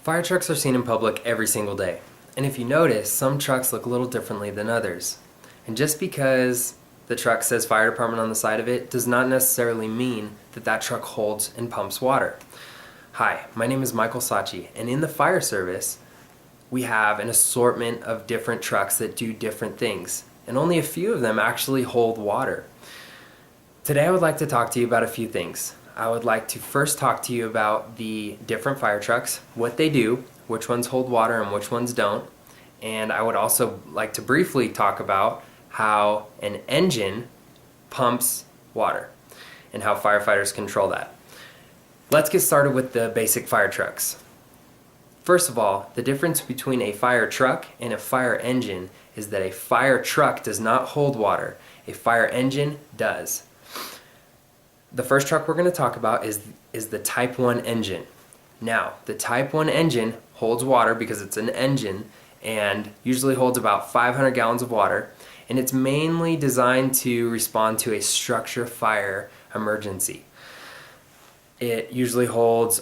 Fire trucks are seen in public every single day, and if you notice, some trucks look a little differently than others. And just because the truck says fire department on the side of it does not necessarily mean that that truck holds and pumps water. Hi, my name is Michael Sacci, and in the fire service, we have an assortment of different trucks that do different things, and only a few of them actually hold water. Today I would like to talk to you about a few things. I would like to first talk to you about the different fire trucks, what they do, which ones hold water and which ones don't. And I would also like to briefly talk about how an engine pumps water and how firefighters control that. Let's get started with the basic fire trucks. First of all, the difference between a fire truck and a fire engine is that a fire truck does not hold water. A fire engine does. The first truck we're going to talk about is the Type 1 engine. Now, the Type 1 engine holds water because it's an engine and usually holds about 500 gallons of water, and it's mainly designed to respond to a structure fire emergency. It usually holds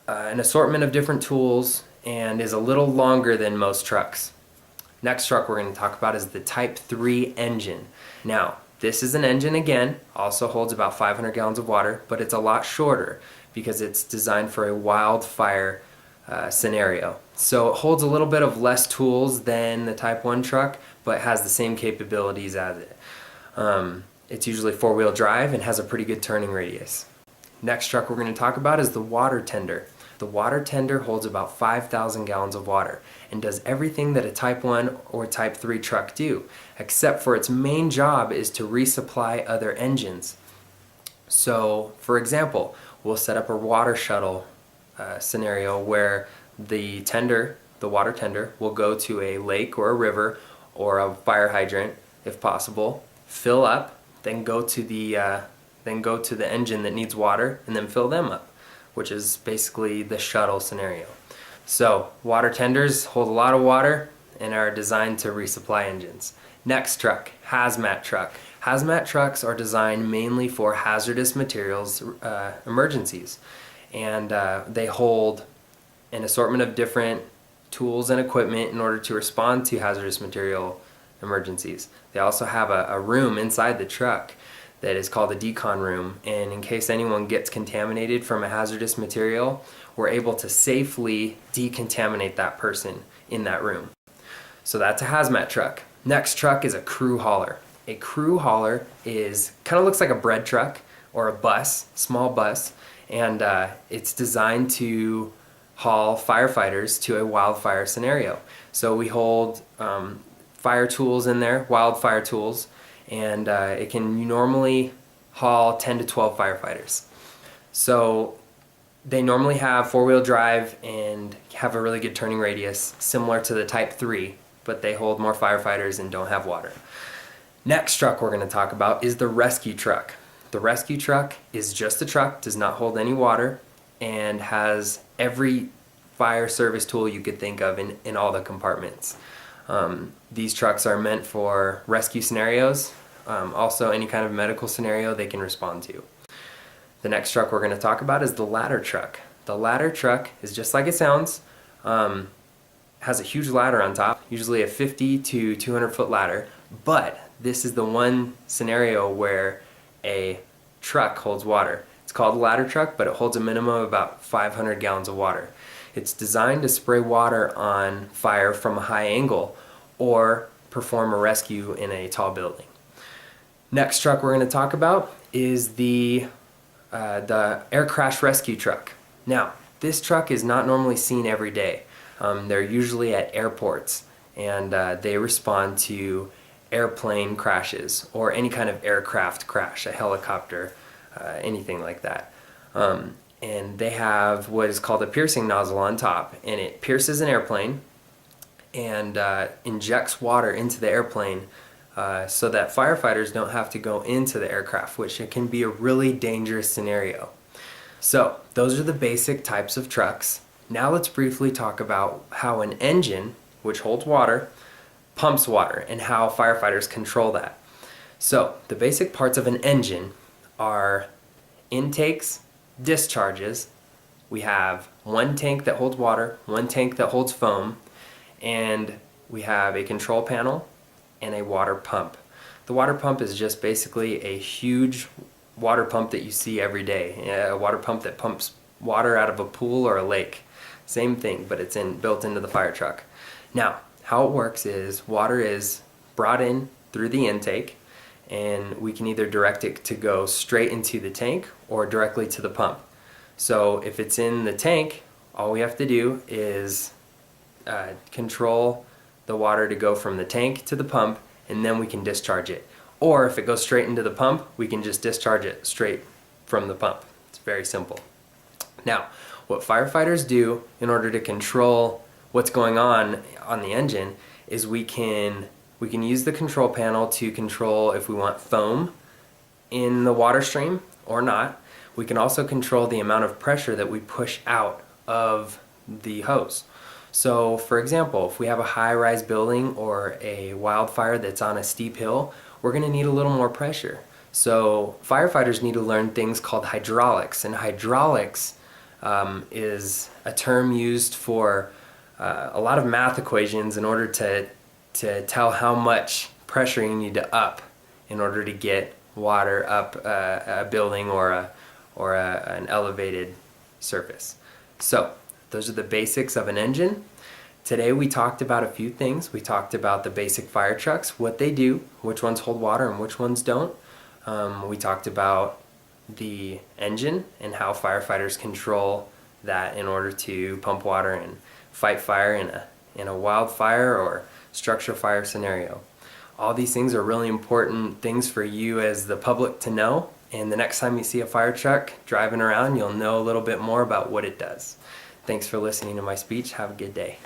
an assortment of different tools and is a little longer than most trucks. Next truck we're going to talk about is the Type 3 engine. Now, this is an engine again, also holds about 500 gallons of water, but it's a lot shorter because it's designed for a wildfire scenario. So it holds a little bit of less tools than the Type 1 truck, but has the same capabilities as it. It's usually four-wheel drive and has a pretty good turning radius. Next truck we're going to talk about is the water tender. The water tender holds about 5,000 gallons of water and does everything that a Type 1 or Type 3 truck do, except for its main job is to resupply other engines. So, for example, we'll set up a water shuttle scenario where the water tender, will go to a lake or a river or a fire hydrant, if possible, fill up, then go to the engine that needs water, and then fill them up, which is basically the shuttle scenario. So water tenders hold a lot of water and are designed to resupply engines. Next truck, hazmat truck. Hazmat trucks are designed mainly for hazardous materials emergencies, and they hold an assortment of different tools and equipment in order to respond to hazardous material emergencies. They also have a room inside the truck that is called a decon room, and in case anyone gets contaminated from a hazardous material, we're able to safely decontaminate that person in that room. So that's a hazmat truck. Next truck is a crew hauler. A crew hauler kind of looks like a bread truck or a bus, small bus, and it's designed to haul firefighters to a wildfire scenario. So we hold fire tools in there, wildfire tools, and it can normally haul 10 to 12 firefighters. So they normally have four-wheel drive and have a really good turning radius, similar to the Type 3, but they hold more firefighters and don't have water. Next truck we're going to talk about is the rescue truck. The rescue truck is just a truck, does not hold any water, and has every fire service tool you could think of in all the compartments. These trucks are meant for rescue scenarios, also any kind of medical scenario they can respond to. The next truck we're going to talk about is the ladder truck. The ladder truck is just like it sounds, has a huge ladder on top, usually a 50 to 200 foot ladder, but this is the one scenario where a truck holds water. It's called a ladder truck, but it holds a minimum of about 500 gallons of water. It's designed to spray water on fire from a high angle or perform a rescue in a tall building. Next truck we're going to talk about is the air crash rescue truck. Now, this truck is not normally seen every day. They're usually at airports, and they respond to airplane crashes or any kind of aircraft crash, a helicopter, anything like that. And they have what is called a piercing nozzle on top, and it pierces an airplane and injects water into the airplane so that firefighters don't have to go into the aircraft, which it can be a really dangerous scenario. So those are the basic types of trucks. Now let's briefly talk about how an engine, which holds water, pumps water and how firefighters control that. So the basic parts of an engine are intakes, discharges, we have one tank that holds water, one tank that holds foam, and we have a control panel and a water pump. The water pump is just basically a huge water pump that you see every day. A water pump that pumps water out of a pool or a lake. Same thing, but it's built into the fire truck. Now, how it works is water is brought in through the intake, and we can either direct it to go straight into the tank or directly to the pump. So if it's in the tank, all we have to do is control the water to go from the tank to the pump, and then we can discharge it. Or if it goes straight into the pump, we can just discharge it straight from the pump. It's very simple. Now, what firefighters do in order to control what's going on the engine is we can use the control panel to control if we want foam in the water stream or not. We can also control the amount of pressure that we push out of the hose. So for example, if we have a high-rise building or a wildfire that's on a steep hill, we're going to need a little more pressure. So firefighters need to learn things called hydraulics, and hydraulics is a term used for a lot of math equations in order to tell how much pressure you need to up in order to get water up a building or an elevated surface. So those are the basics of an engine. Today we talked about a few things. We talked about the basic fire trucks, what they do, which ones hold water and which ones don't. We talked about the engine and how firefighters control that in order to pump water and fight fire in a wildfire or structure fire scenario. All these things are really important things for you as the public to know, and the next time you see a fire truck driving around, you'll know a little bit more about what it does. Thanks for listening to my speech. Have a good day.